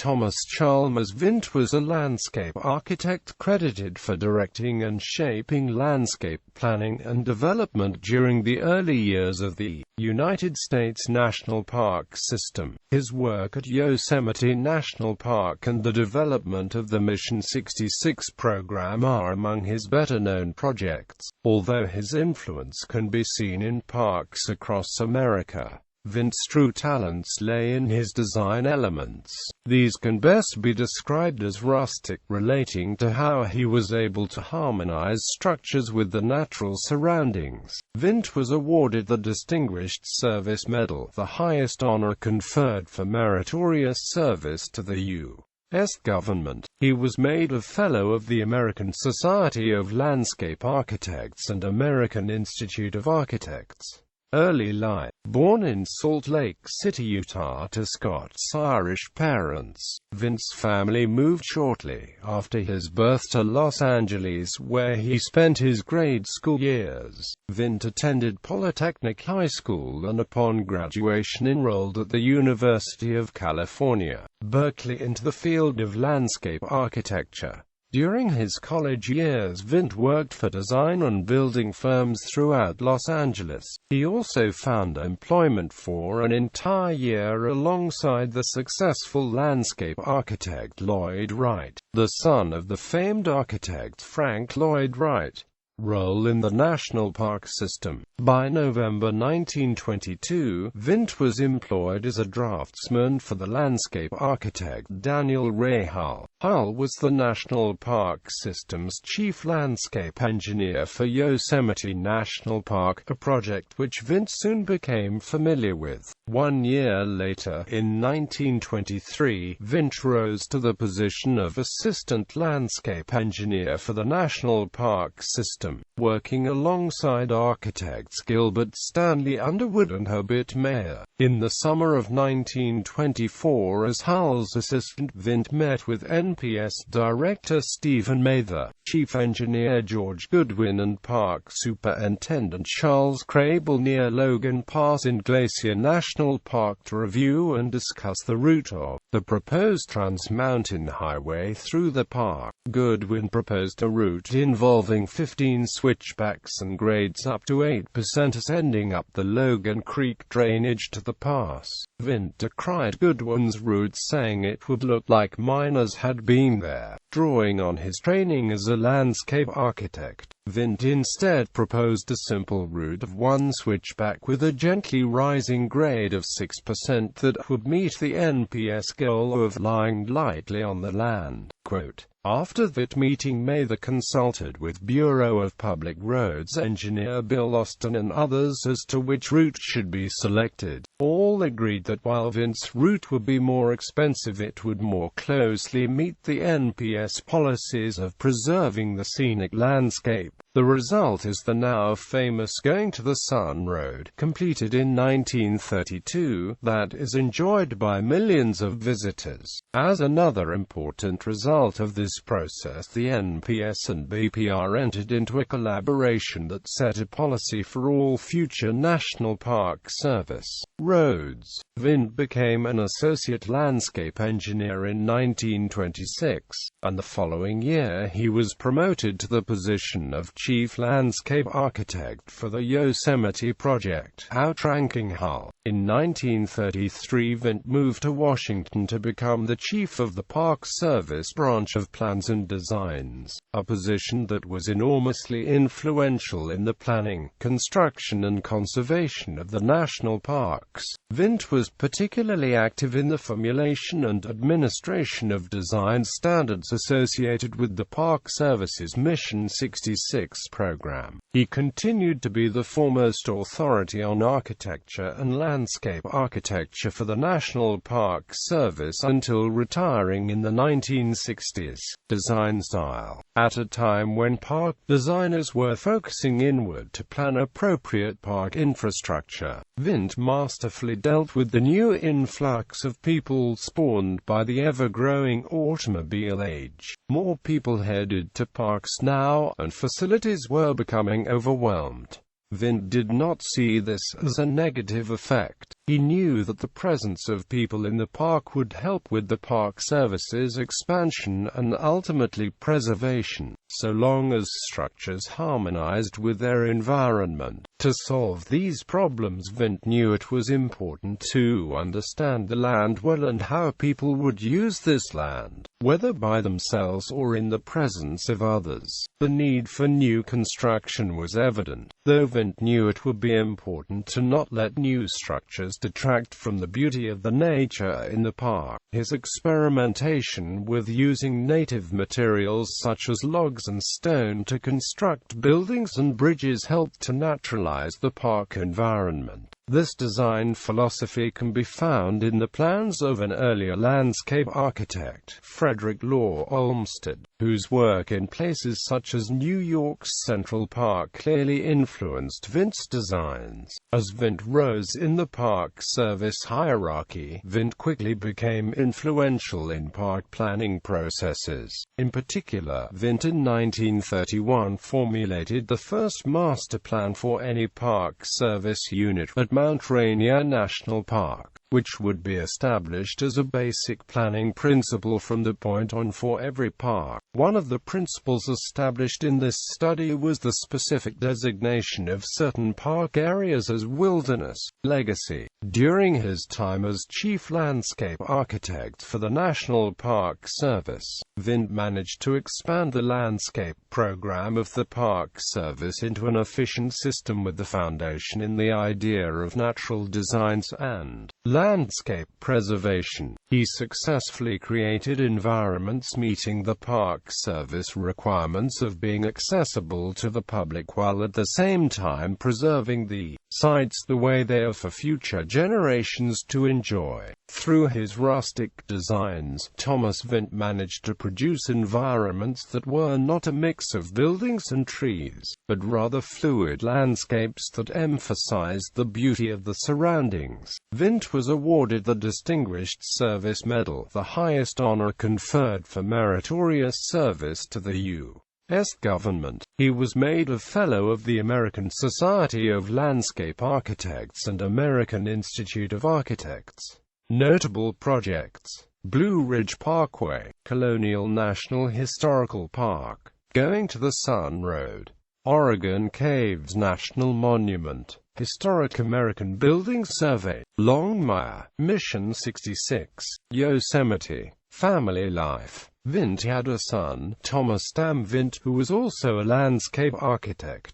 Thomas Chalmers Vint was a landscape architect credited for directing and shaping landscape planning and development during the early years of the United States National Park system. His work at Yosemite National Park and the development of the Mission 66 program are among his better-known projects, although his influence can be seen in parks across America. Vint's true talents lay in his design elements. These can best be described as rustic, relating to how he was able to harmonize structures with the natural surroundings. Vint was awarded the Distinguished Service Medal, the highest honor conferred for meritorious service to the U.S. government. He was made a Fellow of the American Society of Landscape Architects and American Institute of Architects. Early life. Born in Salt Lake City, Utah to Scots-Irish parents, Vint's family moved shortly after his birth to Los Angeles, where he spent his grade school years. Vint attended Polytechnic High School and upon graduation enrolled at the University of California, Berkeley into the field of landscape architecture. During his college years, Vint worked for design and building firms throughout Los Angeles. He also found employment for an entire year alongside the successful landscape architect Lloyd Wright, the son of the famed architect Frank Lloyd Wright. Role in the national park system. By November 1922, Vint was employed as a draftsman for the landscape architect Daniel Ray Hull. Hull was the National Park System's chief landscape engineer for Yosemite National Park, a project which Vint soon became familiar with. 1 year later, in 1923, Vint rose to the position of assistant landscape engineer for the National Park System, working alongside architects Gilbert Stanley Underwood and Herbert Mayer. In the summer of 1924, as Hull's assistant, Vint met with NPS Director Stephen Mather, Chief Engineer George Goodwin and Park Superintendent Charles Crable near Logan Pass in Glacier National Park to review and discuss the route of the proposed Trans-Mountain Highway through the park. Goodwin proposed a route involving 15 switchbacks and grades up to 8% ascending up the Logan Creek drainage to the pass. Vint decried Goodwin's route, saying it would look like miners had been there. Drawing on his training as a landscape architect, Vint instead proposed a simple route of one switchback with a gently rising grade of 6% that would meet the NPS goal of lying lightly on the land. Quote, after that meeting, Mather consulted with Bureau of Public Roads engineer Bill Austin and others as to which route should be selected. All agreed that while Vint's route would be more expensive, it would more closely meet the NPS policies of preserving the scenic landscape. The result is the now famous Going to the Sun Road, completed in 1932, that is enjoyed by millions of visitors. As another important result of this process, the NPS and BPR entered into a collaboration that set a policy for all future National Park Service roads. Vint became an associate landscape engineer in 1926, and the following year he was promoted to the position of chief landscape architect for the Yosemite project, outranking Hull. In 1933, Vint moved to Washington to become the chief of the Park Service branch of Plans and Designs, a position that was enormously influential in the planning, construction and conservation of the national parks. Vint was particularly active in the formulation and administration of design standards associated with the Park Service's Mission 66 program. He continued to be the foremost authority on architecture and landscape architecture for the National Park Service until retiring in the 1960s. Design style. At a time when park designers were focusing inward to plan appropriate park infrastructure, Vint masterfully dealt with the new influx of people spawned by the ever-growing automobile age. More people headed to parks now, and facilities were becoming overwhelmed. Vint did not see this as a negative effect. He knew that the presence of people in the park would help with the Park Service's expansion and ultimately preservation, so long as structures harmonized with their environment. To solve these problems, Vint knew it was important to understand the land well and how people would use this land, whether by themselves or in the presence of others. The need for new construction was evident, though Vint knew it would be important to not let new structures detract from the beauty of the nature in the park. His experimentation with using native materials such as logs and stone to construct buildings and bridges helped to naturalize the park environment. This design philosophy can be found in the plans of an earlier landscape architect, Frederick Law Olmsted, whose work in places such as New York's Central Park clearly influenced Vint's designs. As Vint rose in the Park Service hierarchy, Vint quickly became influential in park planning processes. In particular, Vint in 1931 formulated the first master plan for any Park Service unit at Mount Rainier National Park, which would be established as a basic planning principle from that point on for every park. One of the principles established in this study was the specific designation of certain park areas as wilderness legacy. During his time as chief landscape architect for the National Park Service, Vint managed to expand the landscape program of the Park Service into an efficient system with the foundation in the idea of natural designs and landscape preservation. He successfully created environments meeting the Park Service requirements of being accessible to the public while at the same time preserving the sites the way they are for future generations to enjoy. Through his rustic designs, Thomas Vint managed to produce environments that were not a mix of buildings and trees, but rather fluid landscapes that emphasized the beauty of the surroundings. Vint was awarded the Distinguished Service Medal, the highest honor conferred for meritorious service to the U.S. government. He was made a Fellow of the American Society of Landscape Architects and American Institute of Architects. Notable projects: Blue Ridge Parkway, Colonial National Historical Park, Going to the Sun Road, Oregon Caves National Monument, Historic American Building Survey, Longmire, Mission 66, Yosemite. Family life. Vint had a son, Thomas Vint, who was also a landscape architect.